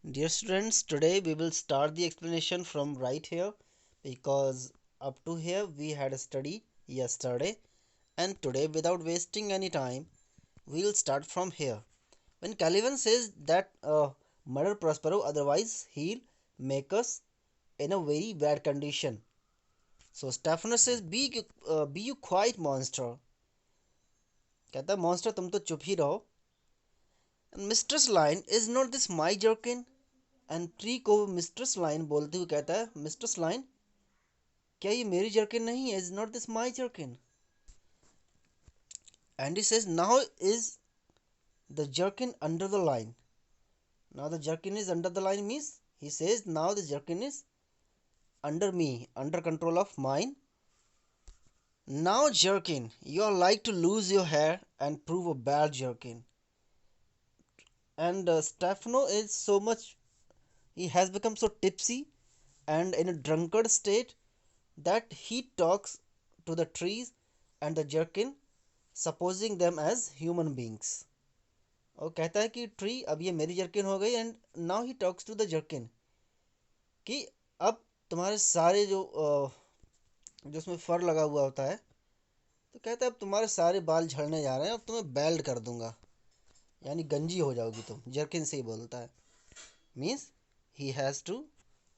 Dear students, today we will start the explanation from right here because up to here we had a study yesterday, and today without wasting any time we will start from here. When Caliban says that murder Prospero, otherwise he'll make us in a very bad condition. So Stephanus says, be you quiet monster. कहता है monster तुम तो चुप ही रहो. And mistress line is not this my jerkin. And tree को mistress line बोलते हुए कहता है, मिस्ट्रेस लाइन क्या ये मेरी जर्किन नहीं है? Is not this my jerkin? And he says now is the jerkin under the line. Now the jerkin is under the line means he says now the jerkin is under me, under control of mine. Now jerkin, you are like to lose your hair and prove a bad jerkin. And Stefano is so much, he has become so tipsy and in a drunkard state that he talks to the trees and the jerkin, supposing them as human beings. और कहता है कि tree अब ये मेरी jerkin हो गई. And now he talks to the jerkin कि अब तुम्हारे सारे जो उसमें फर लगा हुआ होता है, तो कहता है अब तुम्हारे सारे बाल झड़ने जा रहे हैं, अब तुम्हें बेल्ट कर दूंगा, यानी गंजी हो जाओगी तुम. जर्किन से ही बोलता है. Means he has to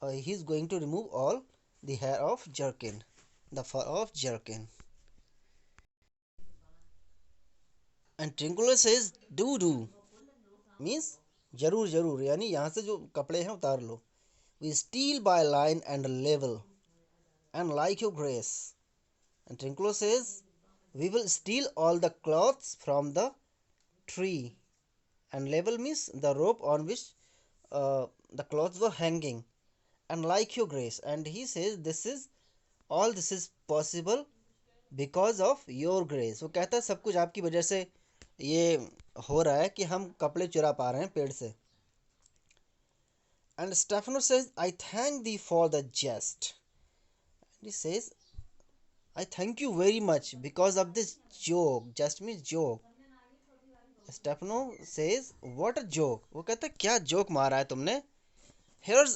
he is going to remove all the hair of jerkin, the fur of jerkin. And Trinculo says do means जरूर जरूर, यानी यहाँ से जो कपड़े हैं उतार लो. We steal by line and level and like your grace. And Trinculo says we will steal all the clothes from the tree. And level means the rope on which the clothes were hanging, and like your grace. And he says this is all this is possible because of your grace. वो कहता है सब कुछ आपकी वजह से ये हो रहा है कि हम कपड़े चुरा पा रहे हैं पेड़ से. And Stephanus says, I thank thee for the jest. And he says, I thank you very much because of this joke. Jest means joke. Stefano says, what a joke. वो कहता है क्या जोक मारा है तुमने? Here's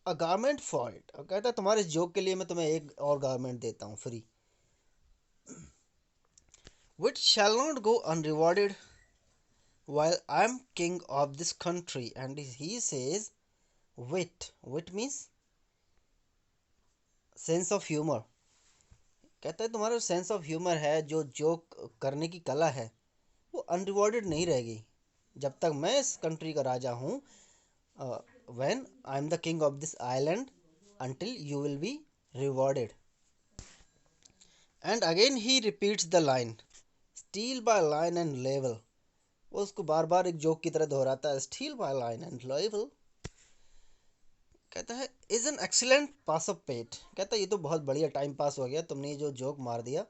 a garment for it. वो कहता है तुम्हारे जोक के लिए मैं तुम्हें एक और गारमेंट देता हूँ free. Which shall not go unrewarded while I am king of this country. And he says, wit means sense of humour. कहता है तुम्हारा सेंस ऑफ ह्यूमर है, जो जोक करने की कला है, वो अनरिवॉर्डेड नहीं रहेगी जब तक मैं इस कंट्री का राजा हूँ. When I am the king of this island until you will be rewarded. And again he repeats the line, steal by line and level. वो उसको बार बार एक जोक की तरह दोहराता है, steal by line and level. कहता है is an excellent pass of pate. कहता है ये तो बहुत बढ़िया टाइम पास हो गया, तुमने ये जो जोक मार दिया,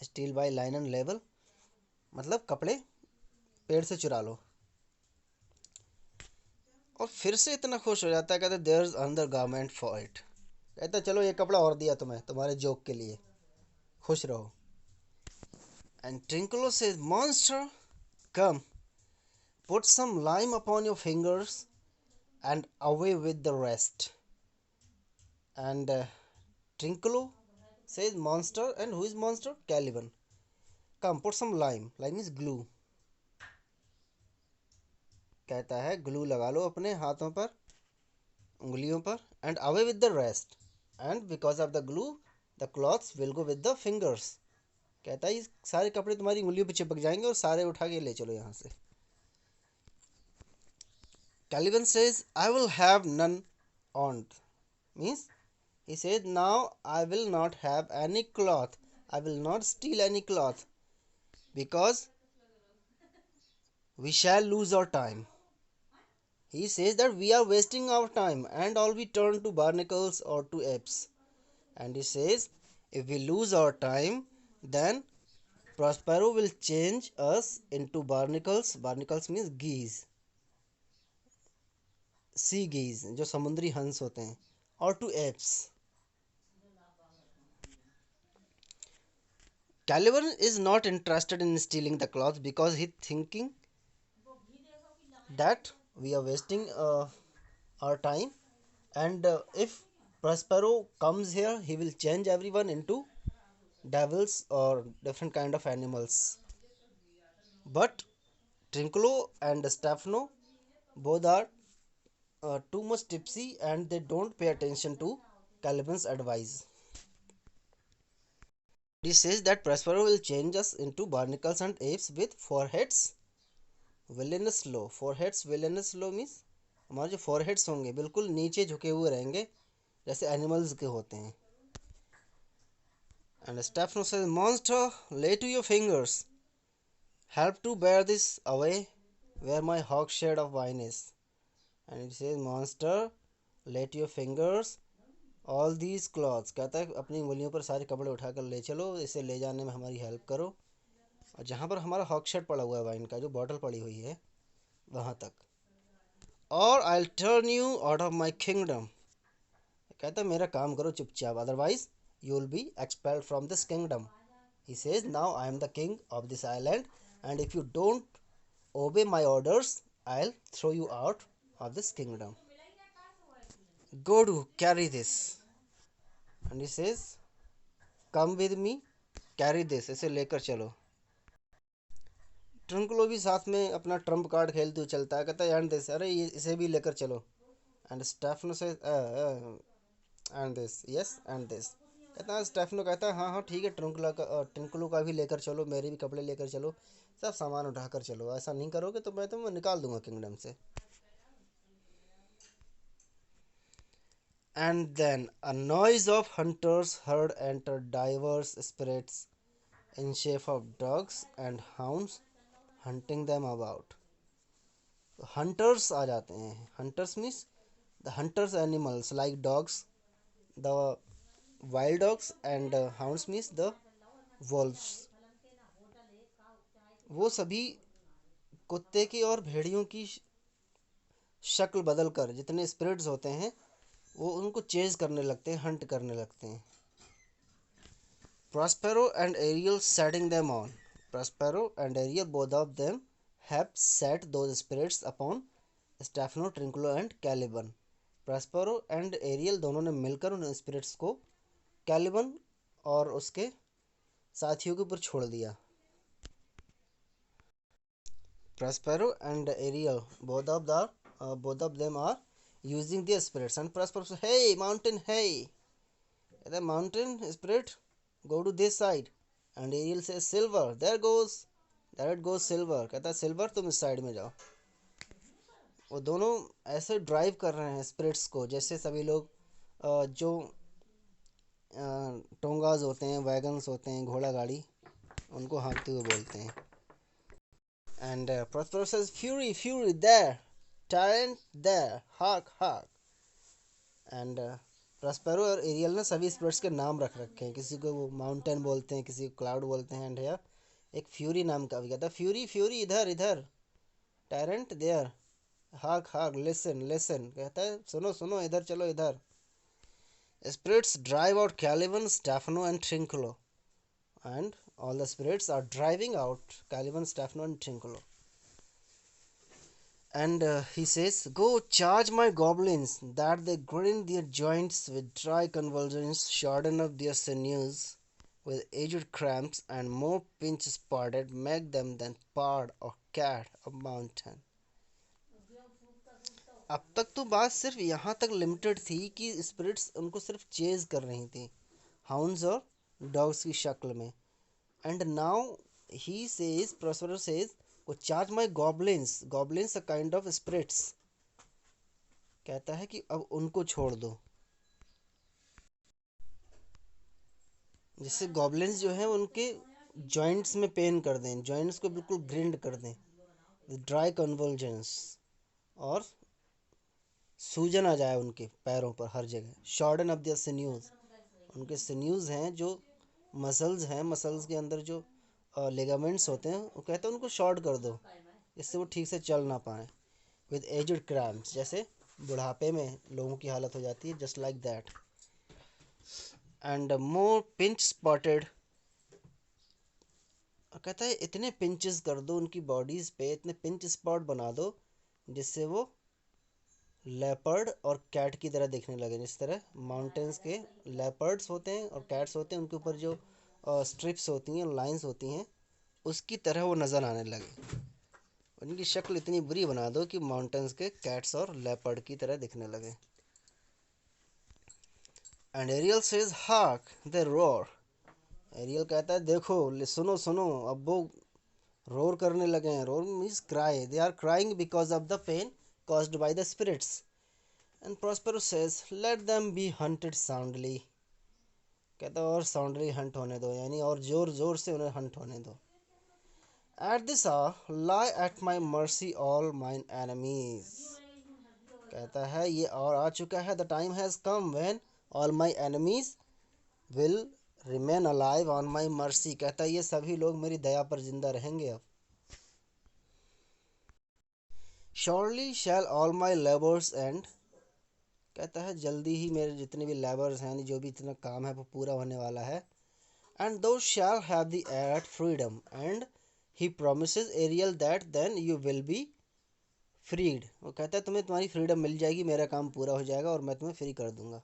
steel by line and level, मतलब कपड़े पेड़ से चुरा लो. और फिर से इतना खुश हो जाता है, कहता है there is another garment for it. कहता है चलो ये कपड़ा और दिया तुम्हें तुम्हारे जोक के लिए, खुश रहो. And Trinculo says monster come put some lime upon your fingers and away with the rest. And Trinculo says monster. And who is monster? Caliban. Come, put some lime. Lime is glue. कहता है glue लगा लो अपने हाथों पर, उंगलियों पर. And away with the rest. And because of the glue the clothes will go with the fingers. कहता है ये सारे कपड़े तुम्हारी उंगलियों पर चिपक जाएंगे और सारे उठा के ले चलो यहाँ से. Caliban says I will have none on. Means he said now I will not have any cloth, I will not steal any cloth, because we shall lose our time. He says that we are wasting our time and all we turn to barnacles or to apes. And he says if we lose our time, then Prospero will change us into barnacles. Barnacles means geese, C geese जो समुद्री हंस होते हैं, और to apes. Caliban is not interested in stealing the cloth because he thinking that we are wasting our time. And if Prospero comes here, he will change everyone into devils or different kind of animals. But Trinculo and Stefano both are too much tipsy, and they don't pay attention to Caliban's advice. He says that Prospero will change us into barnacles and apes with foreheads villainous low. Foreheads villainous low means हमारे जो foreheads होंगे बिल्कुल नीचे झुके हुए रहेंगे जैसे animals के होते हैं. And Stefano says, Monster, lay to your fingers. Help to bear this away where my hogshead of wine is. And it says, Monster, lay to your fingers all these cloths. कहता है अपनी उंगलियों पर सारे कपड़े उठाकर ले चलो, इसे ले जाने में हमारी हेल्प करो. और जहाँ पर हमारा हॉकशेड पड़ा हुआ है वाइन का, जो बॉटल पड़ी हुई है, वहाँ तक. और I turn you out of my kingdom. कहता है मेरा काम करो चुपचाप, otherwise you will B expelled from this kingdom. He says, Now I am the king of this island, and if you don't obey my orders, I'll throw you out of this kingdom. Go to carry this. And he says, Come with me, carry this. इसे लेकर चलो. ट्रंकलो भी साथ में अपना Trump card खेलते हुए चलता है. कहता है एंड दिस, अरे ये इसे भी लेकर चलो. एंड स्टेफनो से and this, yes and this. कहता है स्टेफनो कहता है हाँ हाँ ठीक है, ट्रंकलो का भी लेकर चलो, मेरे भी कपड़े लेकर चलो, सब सामान उठाकर चलो. ऐसा नहीं करोगे तो मैं तुम्हें निकाल दूंगा किंगडम से. And then a noise of hunters heard enter diverse spirits in shape of dogs and hounds hunting them about. Hunters आ जाते हैं. Hunters means the hunters animals like dogs, the wild dogs, and hounds means the wolves. वो सभी कुत्ते की और भेड़ियों की शक्ल बदल कर जितने स्पिरिट्स होते हैं वो उनको चेज करने लगते हैं, हंट करने लगते हैं. Prospero and Ariel setting them on. Prospero and Ariel, both of them, have set those spirits upon Stefano, Trinculo and Caliban. Prospero and Ariel दोनों ने मिलकर उन स्पिरिट्स को कैलिबन और उसके साथियों के ऊपर छोड़ दिया. Prospero and Ariel, both of them are using their spirits. And Prospero says, "Hey, mountain, hey!" The mountain spirit, go to this side. And Ariel says, "Silver, there it goes Silver." कहता है silver तुम इस side में जाओ. वो दोनों ऐसे drive कर रहे हैं स्पिरिट्स को जैसे सभी लोग जो टोंगाज होते हैं, वैगन्स होते हैं, घोड़ा गाड़ी, उनको हाँकते हुए बोलते हैं. And Prospero says, "Fury, fury, there, tyrant, there, hark, hark." And Prospero और एरियल ने सभी स्पिरिट्स के नाम रख रखे हैं. किसी को वो माउंटेन बोलते हैं, किसी को क्लाउड बोलते हैं. एंड यार एक फ्यूरी नाम का भी कहता है, फ्यूरी फ्यूरी इधर इधर, टायरेंट देयर, हाक हाक, लिसन लिसन. कहता है सुनो सुनो, इधर चलो इधर. Spirits drive out Caliban, Stephano and Trinculo. And all the spirits are driving out Caliban, Stefano and Trinculo. And he says, Go charge my goblins, that they grind their joints with dry convulsions, shorten up their sinews with aged cramps, and more pinch spotted, make them than pard or cat of mountain. अब तक तो बात सिर्फ यहाँ तक limited थी कि spirits उनको सिर्फ चेज कर रही थी हाउंड्स और डॉग्स की शक्ल में. And now he says, Prospero says, go charge my goblins. Goblins a kind of spirits. कहता है कि अब उनको छोड़ दो. जिससे goblins जो हैं उनके joints में पेन कर दें, joints को बिल्कुल ग्रिंड कर दें, ड्राई कन्वल्जन्स, और सूजन आ जाए उनके पैरों पर हर जगह. शॉर्डन ऑफ देयर सिन्यूज, उनके सिन्यूज हैं जो मसल्स हैं, मसल्स के अंदर जो लिगामेंट्स होते हैं, वो कहते हैं उनको शॉर्ट कर दो इससे वो ठीक से चल ना पाए. विद एजड क्रैम्प्स, जैसे बुढ़ापे में लोगों की हालत हो जाती है, just like that. And more pinch spotted, कहता है इतने पिंचेस कर दो उनकी बॉडीज़ पे, इतने पिंच स्पॉट बना दो जिससे वो लेपर्ड और कैट की तरह दिखने लगे। जिस तरह माउंटेन्स के लेपर्ड्स होते हैं और कैट्स होते हैं, उनके ऊपर जो स्ट्रिप्स होती हैं, लाइंस होती हैं, उसकी तरह वो नज़र आने लगे। उनकी शक्ल इतनी बुरी बना दो कि माउंटेन्स के कैट्स और लेपर्ड की तरह दिखने लगे। And Ariel says hark they roar. Ariel कहता है देखो, सुनो सुनो, अब वो रोर करने लगे हैं। Roar means cry. They are crying because of the pain caused by the spirits. And Prospero says, let them be hunted soundly. कहता है और साउंडली हंट होने दो, यानी और जोर जोर से उन्हें हंट होने दो। At this hour lie at my mercy all mine enemies. कहता है ये और आ चुका है, the time has come when all my enemies will remain alive on my mercy. कहता है ये सभी लोग मेरी दया पर जिंदा रहेंगे अब। Surely shall all my labors end. कहता है जल्दी ही मेरे जितने भी लेबर्स हैं, जो भी इतना काम है वो पूरा होने वाला है। And thou shall have the at freedom and he promises Ariel that then you will be freed. वो कहता है तुम्हें तुम्हारी फ्रीडम मिल जाएगी, मेरा काम पूरा हो जाएगा और मैं तुम्हें फ्री कर दूंगा।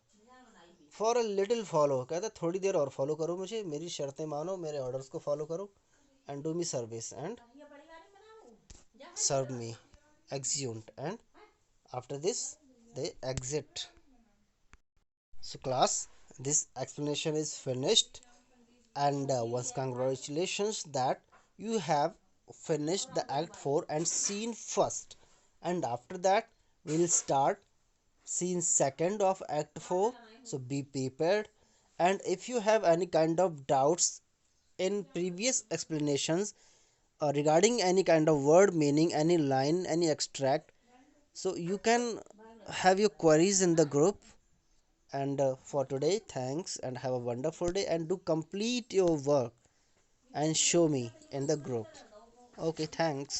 फॉर अ लिटिल फॉलो, कहता है थोड़ी देर और फॉलो करो मुझे, मेरी शर्तें मानो, मेरे ऑर्डर्स को फॉलो करो। And do me service and serve me execute. And after this they exit. So class, this explanation is finished, and once congratulations that you have finished the act 4 and scene first, and after that we will start scene second of act 4. So be prepared, and if you have any kind of doubts in previous explanations regarding any kind of word meaning, any line, any extract, so you can have your queries in the group. And for today, thanks and have a wonderful day, and do complete your work and show me in the group. Okay, thanks.